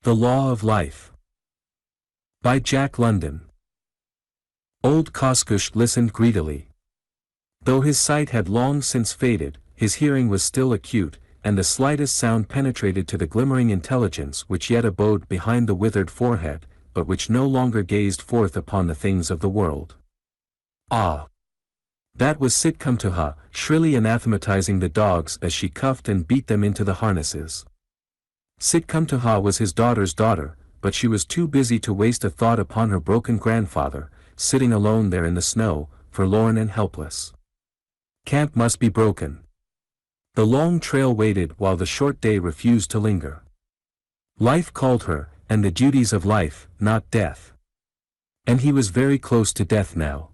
The Law of Life. By Jack London. Old Koskoosh listened greedily. Though his sight had long since faded, his hearing was still acute, and the slightest sound penetrated to the glimmering intelligence which yet abode behind the withered forehead, but which no longer gazed forth upon the things of the world. Ah! That was Sitcomtoha, shrilly anathematizing the dogs as she cuffed and beat them into the harnesses. Sitcomtoha was his daughter's daughter, but she was too busy to waste a thought upon her broken grandfather, sitting alone there in the snow, forlorn and helpless. Camp must be broken. The long trail waited while the short day refused to linger. Life called her, and the duties of life, not death. And he was very close to death now.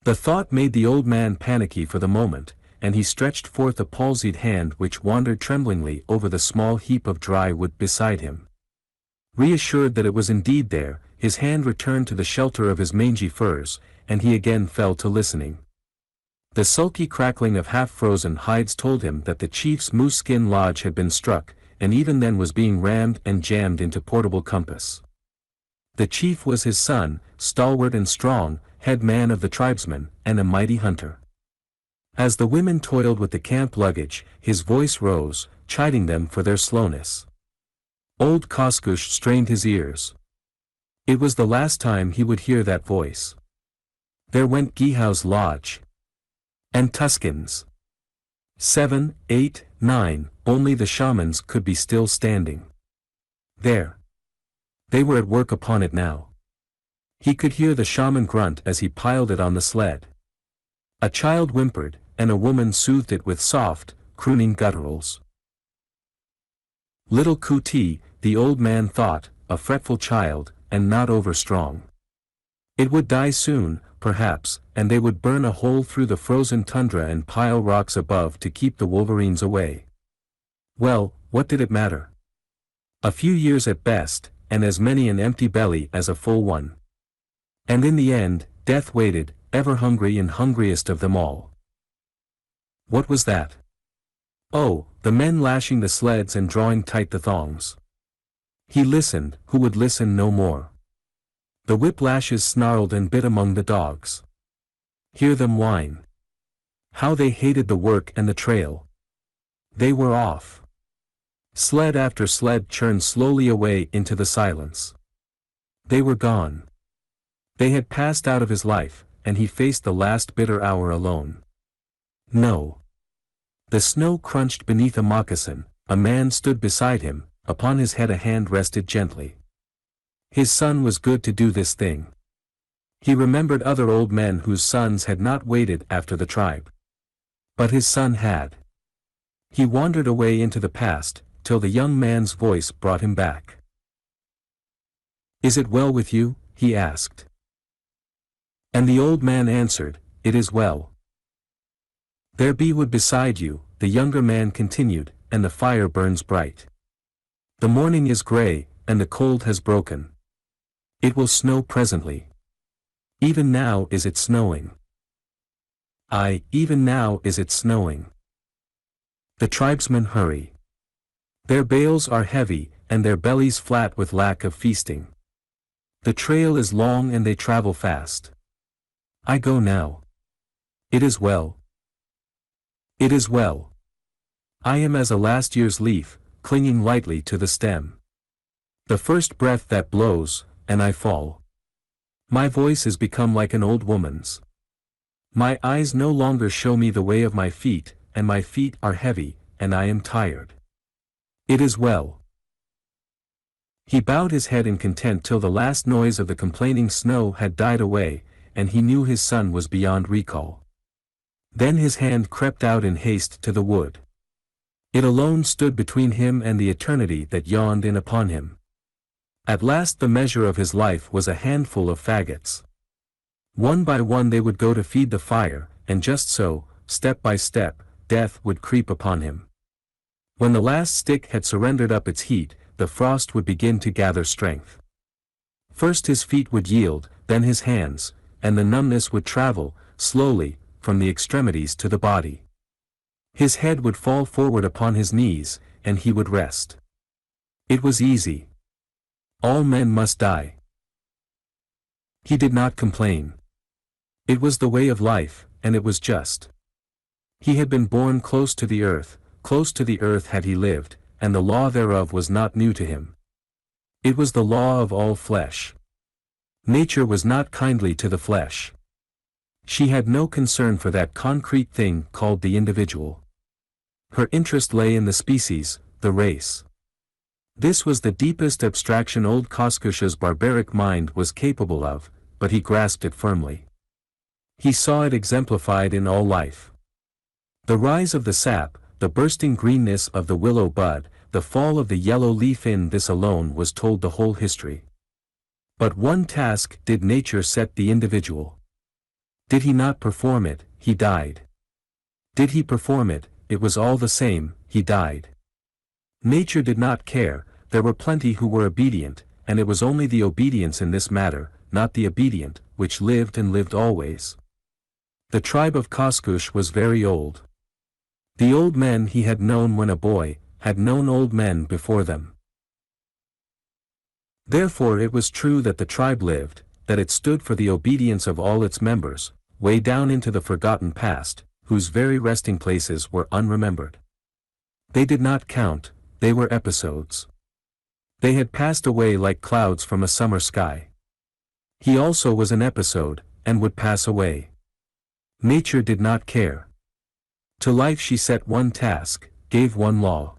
The thought made the old man panicky for the moment, and he stretched forth a palsied hand which wandered tremblingly over the small heap of dry wood beside him. Reassured that it was indeed there, his hand returned to the shelter of his mangy furs, and he again fell to listening. The sulky crackling of half-frozen hides told him that the chief's moose-skin lodge had been struck, and even then was being rammed and jammed into portable compass. The chief was his son, stalwart and strong, head man of the tribesmen, and a mighty hunter. As the women toiled with the camp luggage, his voice rose, chiding them for their slowness. Old Koskoosh strained his ears. It was the last time he would hear that voice. There went Gihau's lodge. And Tuscan's. 7, 8, 9, only the shamans could be still standing. There. They were at work upon it now. He could hear the shaman grunt as he piled it on the sled. A child whimpered, and a woman soothed it with soft, crooning gutturals. Little Kuti, the old man thought, a fretful child, and not over-strong. It would die soon, perhaps, and they would burn a hole through the frozen tundra and pile rocks above to keep the wolverines away. Well, what did it matter? A few years at best, and as many an empty belly as a full one. And in the end, death waited, ever hungry and hungriest of them all. What was that? Oh, the men lashing the sleds and drawing tight the thongs. He listened, who would listen no more. The whiplashes snarled and bit among the dogs. Hear them whine. How they hated the work and the trail. They were off. Sled after sled churned slowly away into the silence. They were gone. They had passed out of his life, and he faced the last bitter hour alone. No. The snow crunched beneath a moccasin, a man stood beside him, upon his head a hand rested gently. His son was good to do this thing. He remembered other old men whose sons had not waited after the tribe. But his son had. He wandered away into the past, till the young man's voice brought him back. "Is it well with you?" he asked. And the old man answered, "It is well." "There be wood beside you," the younger man continued, "and the fire burns bright. The morning is grey, and the cold has broken. It will snow presently. Even now is it snowing. Aye, even now is it snowing." The tribesmen hurry. Their bales are heavy, and their bellies flat with lack of feasting. The trail is long and they travel fast. I go now. It is well. It is well. I am as a last year's leaf, clinging lightly to the stem. The first breath that blows, and I fall. My voice is become like an old woman's. My eyes no longer show me the way of my feet, and my feet are heavy, and I am tired. It is well. He bowed his head in content till the last noise of the complaining snow had died away, and he knew his son was beyond recall. Then his hand crept out in haste to the wood. It alone stood between him and the eternity that yawned in upon him. At last the measure of his life was a handful of faggots. One by one they would go to feed the fire, and just so, step by step, death would creep upon him. When the last stick had surrendered up its heat, the frost would begin to gather strength. First his feet would yield, then his hands, and the numbness would travel, slowly, from the extremities to the body. His head would fall forward upon his knees, and he would rest. It was easy. All men must die. He did not complain. It was the way of life, and it was just. He had been born close to the earth had he lived, and the law thereof was not new to him. It was the law of all flesh. Nature was not kindly to the flesh. She had no concern for that concrete thing called the individual. Her interest lay in the species, the race. This was the deepest abstraction old Koskoosh's barbaric mind was capable of, but he grasped it firmly. He saw it exemplified in all life. The rise of the sap, the bursting greenness of the willow bud, the fall of the yellow leaf, in this alone was told the whole history. But one task did nature set the individual. Did he not perform it, he died. Did he perform it, it was all the same, he died. Nature did not care, there were plenty who were obedient, and it was only the obedience in this matter, not the obedient, which lived and lived always. The tribe of Koskoosh was very old. The old men he had known when a boy, had known old men before them. Therefore it was true that the tribe lived, that it stood for the obedience of all its members, way down into the forgotten past, whose very resting places were unremembered. They did not count, they were episodes. They had passed away like clouds from a summer sky. He also was an episode, and would pass away. Nature did not care. To life she set one task, gave one law.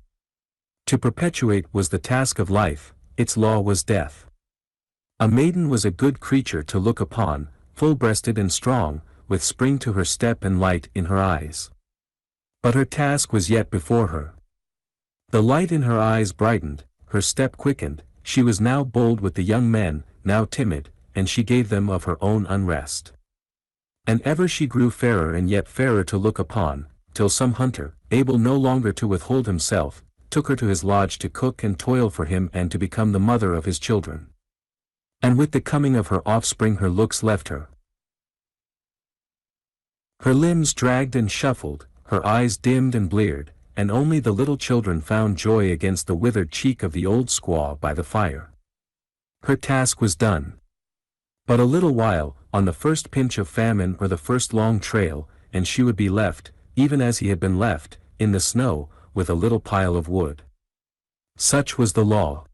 To perpetuate was the task of life, its law was death. A maiden was a good creature to look upon, full-breasted and strong, with spring to her step and light in her eyes. But her task was yet before her. The light in her eyes brightened, her step quickened, she was now bold with the young men, now timid, and she gave them of her own unrest. And ever she grew fairer and yet fairer to look upon, till some hunter, able no longer to withhold himself, took her to his lodge to cook and toil for him and to become the mother of his children. And with the coming of her offspring her looks left her. Her limbs dragged and shuffled, her eyes dimmed and bleared, and only the little children found joy against the withered cheek of the old squaw by the fire. Her task was done. But a little while, on the first pinch of famine or the first long trail, and she would be left, even as he had been left, in the snow, with a little pile of wood. Such was the law.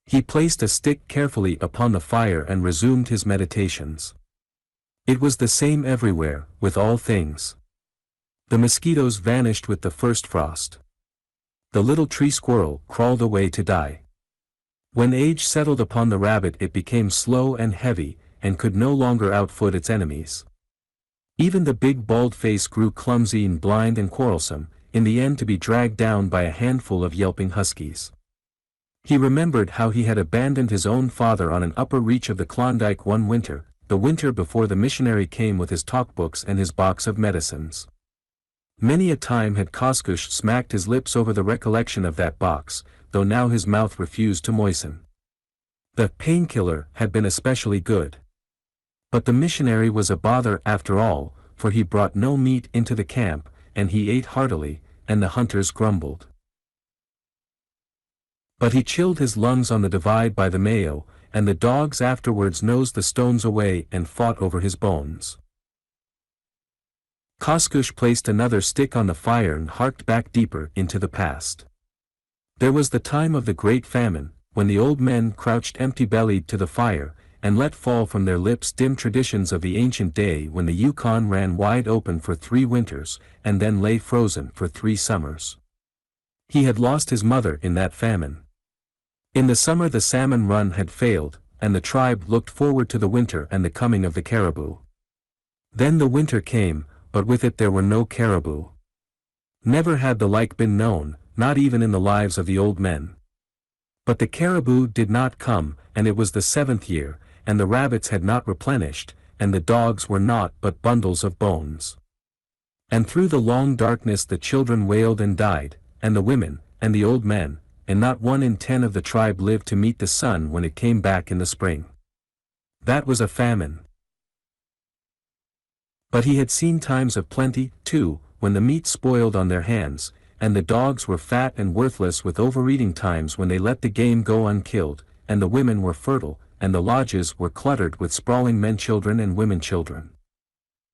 He placed a stick carefully upon the fire and resumed his meditations. It was the same everywhere, with all things. The mosquitoes vanished with the first frost. The little tree squirrel crawled away to die. When age settled upon the rabbit it became slow and heavy, and could no longer outfoot its enemies. Even the big bald face grew clumsy and blind and quarrelsome, in the end to be dragged down by a handful of yelping huskies. He remembered how he had abandoned his own father on an upper reach of the Klondike one winter, the winter before the missionary came with his talkbooks and his box of medicines. Many a time had Koskoosh smacked his lips over the recollection of that box, though now his mouth refused to moisten. The painkiller had been especially good. But the missionary was a bother after all, for he brought no meat into the camp, and he ate heartily, and the hunters grumbled. But he chilled his lungs on the divide by the Mayo, and the dogs afterwards nosed the stones away and fought over his bones. Koskoosh placed another stick on the fire and harked back deeper into the past. There was the time of the great famine, when the old men crouched empty-bellied to the fire, and let fall from their lips dim traditions of the ancient day when the Yukon ran wide open for 3 winters, and then lay frozen for 3 summers. He had lost his mother in that famine. In the summer the salmon run had failed, and the tribe looked forward to the winter and the coming of the caribou. Then the winter came, but with it there were no caribou. Never had the like been known, not even in the lives of the old men. But the caribou did not come, and it was the 7th year, and the rabbits had not replenished, and the dogs were naught but bundles of bones. And through the long darkness the children wailed and died, and the women, and the old men, and not 1 in 10 of the tribe lived to meet the sun when it came back in the spring. That was a famine. But he had seen times of plenty, too, when the meat spoiled on their hands, and the dogs were fat and worthless with overeating times when they let the game go unkilled, and the women were fertile, and the lodges were cluttered with sprawling men-children and women-children.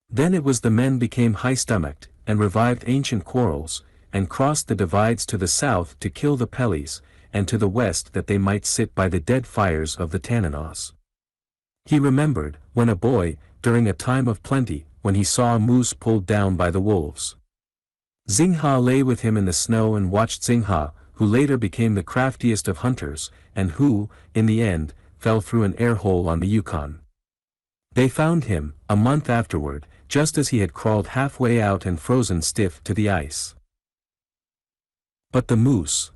Then it was the men became high-stomached, and revived ancient quarrels, and crossed the divides to the south to kill the Pellies, and to the west that they might sit by the dead fires of the Tananaws. He remembered, when a boy, during a time of plenty, when he saw a moose pulled down by the wolves. Xingha lay with him in the snow and watched Xingha, who later became the craftiest of hunters, and who, in the end, fell through an air hole on the Yukon. They found him, a month afterward, just as he had crawled halfway out and frozen stiff to the ice. But the moose.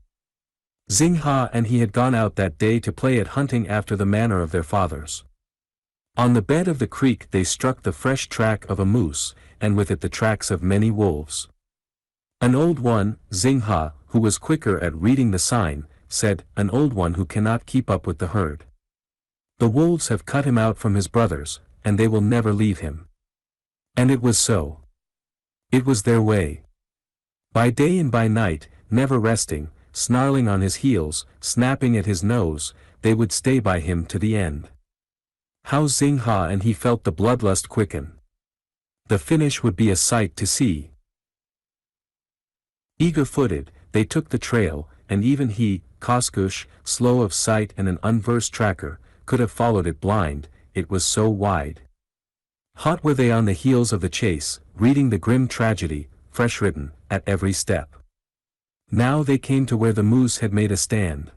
Xingha and he had gone out that day to play at hunting after the manner of their fathers. On the bed of the creek they struck the fresh track of a moose, and with it the tracks of many wolves. An old one, Xingha, who was quicker at reading the sign, said, "An old one who cannot keep up with the herd. The wolves have cut him out from his brothers, and they will never leave him." And it was so. It was their way. By day and by night, never resting, snarling on his heels, snapping at his nose, they would stay by him to the end. How Xingha and he felt the bloodlust quicken. The finish would be a sight to see. Eager-footed, they took the trail, and even he, Koskoosh, slow of sight and an unversed tracker, could have followed it blind, it was so wide. Hot were they on the heels of the chase, reading the grim tragedy, fresh written, at every step. Now they came to where the moose had made a stand.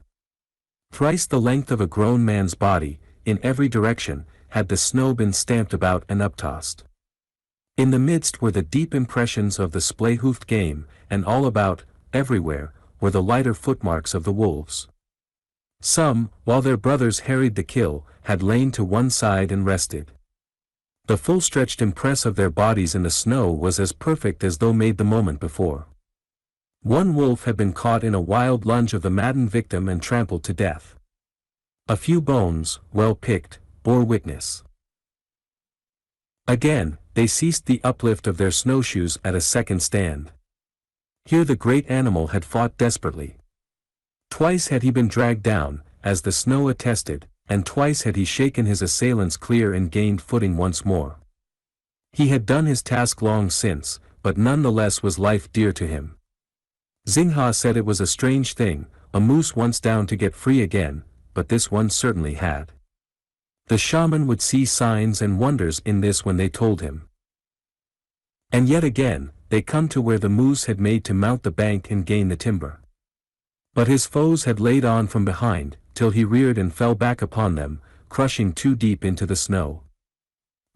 Thrice the length of a grown man's body, in every direction, had the snow been stamped about and uptossed. In the midst were the deep impressions of the splay-hoofed game, and all about, everywhere, were the lighter footmarks of the wolves. Some, while their brothers harried the kill, had lain to one side and rested. The full-stretched impress of their bodies in the snow was as perfect as though made the moment before. One wolf had been caught in a wild lunge of the maddened victim and trampled to death. A few bones, well picked, bore witness. Again, they ceased the uplift of their snowshoes at a second stand. Here the great animal had fought desperately. Twice had he been dragged down, as the snow attested, and twice had he shaken his assailants clear and gained footing once more. He had done his task long since, but none the less was life dear to him. Xingha said it was a strange thing, a moose once down to get free again, but this one certainly had. The shaman would see signs and wonders in this when they told him. And yet again, they come to where the moose had made to mount the bank and gain the timber. But his foes had laid on from behind, till he reared and fell back upon them, crushing too deep into the snow.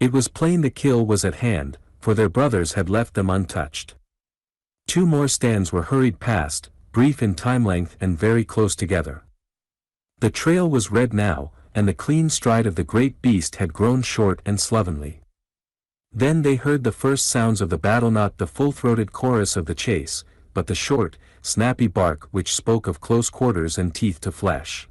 It was plain the kill was at hand, for their brothers had left them untouched. Two more stands were hurried past, brief in time length and very close together. The trail was red now, and the clean stride of the great beast had grown short and slovenly. Then they heard the first sounds of the battle, not the full-throated chorus of the chase, but the short, snappy bark which spoke of close quarters and teeth to flesh.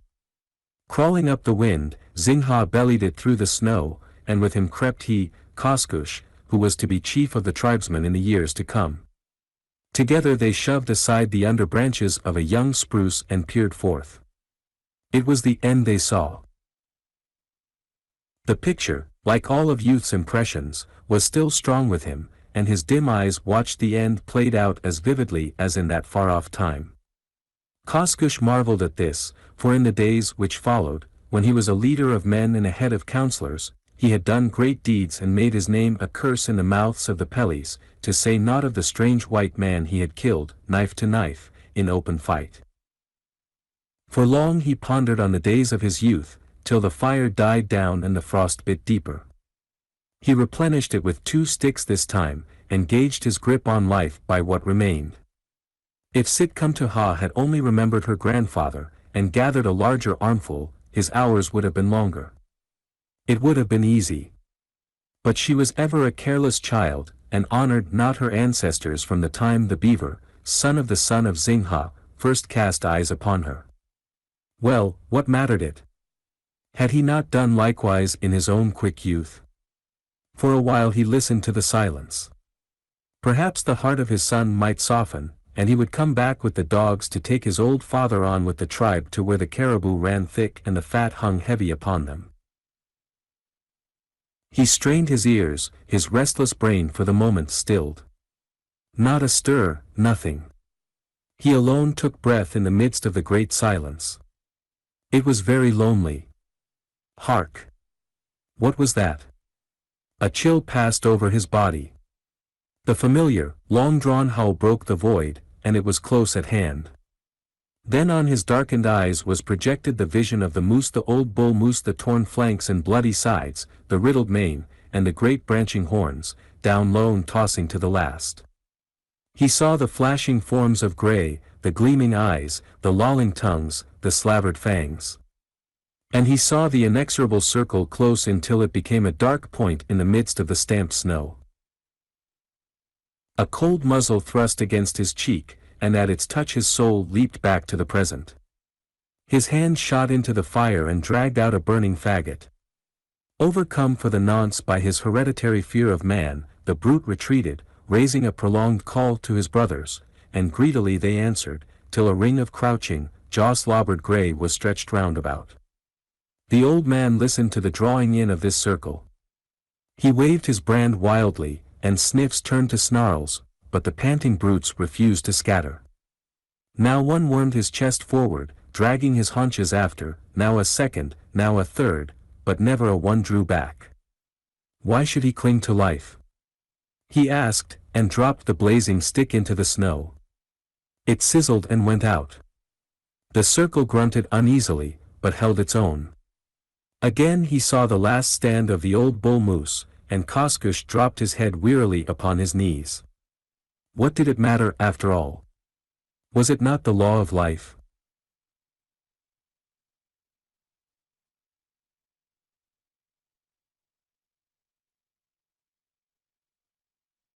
Crawling up the wind, Xingha bellied it through the snow, and with him crept he, Koskoosh, who was to be chief of the tribesmen in the years to come. Together they shoved aside the under branches of a young spruce and peered forth. It was the end they saw. The picture, like all of youth's impressions, was still strong with him, and his dim eyes watched the end played out as vividly as in that far-off time. Koskoosh marveled at this, for in the days which followed, when he was a leader of men and a head of counselors, he had done great deeds and made his name a curse in the mouths of the Pellies, to say naught of the strange white man he had killed, knife to knife, in open fight. For long he pondered on the days of his youth, till the fire died down and the frost bit deeper. He replenished it with 2 sticks this time, and gauged his grip on life by what remained. If Sitcomtoha had only remembered her grandfather, and gathered a larger armful, his hours would have been longer. It would have been easy. But she was ever a careless child, and honored not her ancestors from the time the beaver, son of Xingha, first cast eyes upon her. Well, what mattered it? Had he not done likewise in his own quick youth? For a while he listened to the silence. Perhaps the heart of his son might soften, and he would come back with the dogs to take his old father on with the tribe to where the caribou ran thick and the fat hung heavy upon them. He strained his ears, his restless brain for the moment stilled. Not a stir, nothing. He alone took breath in the midst of the great silence. It was very lonely. Hark! What was that? A chill passed over his body. The familiar, long-drawn howl broke the void, and it was close at hand. Then on his darkened eyes was projected the vision of the moose, the old bull moose, the torn flanks and bloody sides, the riddled mane, and the great branching horns, down low and tossing to the last. He saw the flashing forms of gray, the gleaming eyes, the lolling tongues, the slavered fangs. And he saw the inexorable circle close in till it became a dark point in the midst of the stamped snow. A cold muzzle thrust against his cheek, and at its touch his soul leaped back to the present. His hand shot into the fire and dragged out a burning faggot. Overcome for the nonce by his hereditary fear of man, the brute retreated, raising a prolonged call to his brothers, and greedily they answered, till a ring of crouching, jaw-slobbered gray was stretched round about. The old man listened to the drawing in of this circle. He waved his brand wildly, and sniffs turned to snarls, but the panting brutes refused to scatter. Now one wormed his chest forward, dragging his haunches after, now a second, now a third, but never a one drew back. Why should he cling to life? He asked, and dropped the blazing stick into the snow. It sizzled and went out. The circle grunted uneasily, but held its own. Again he saw the last stand of the old bull moose, and Koskoosh dropped his head wearily upon his knees. What did it matter after all? Was it not the law of life?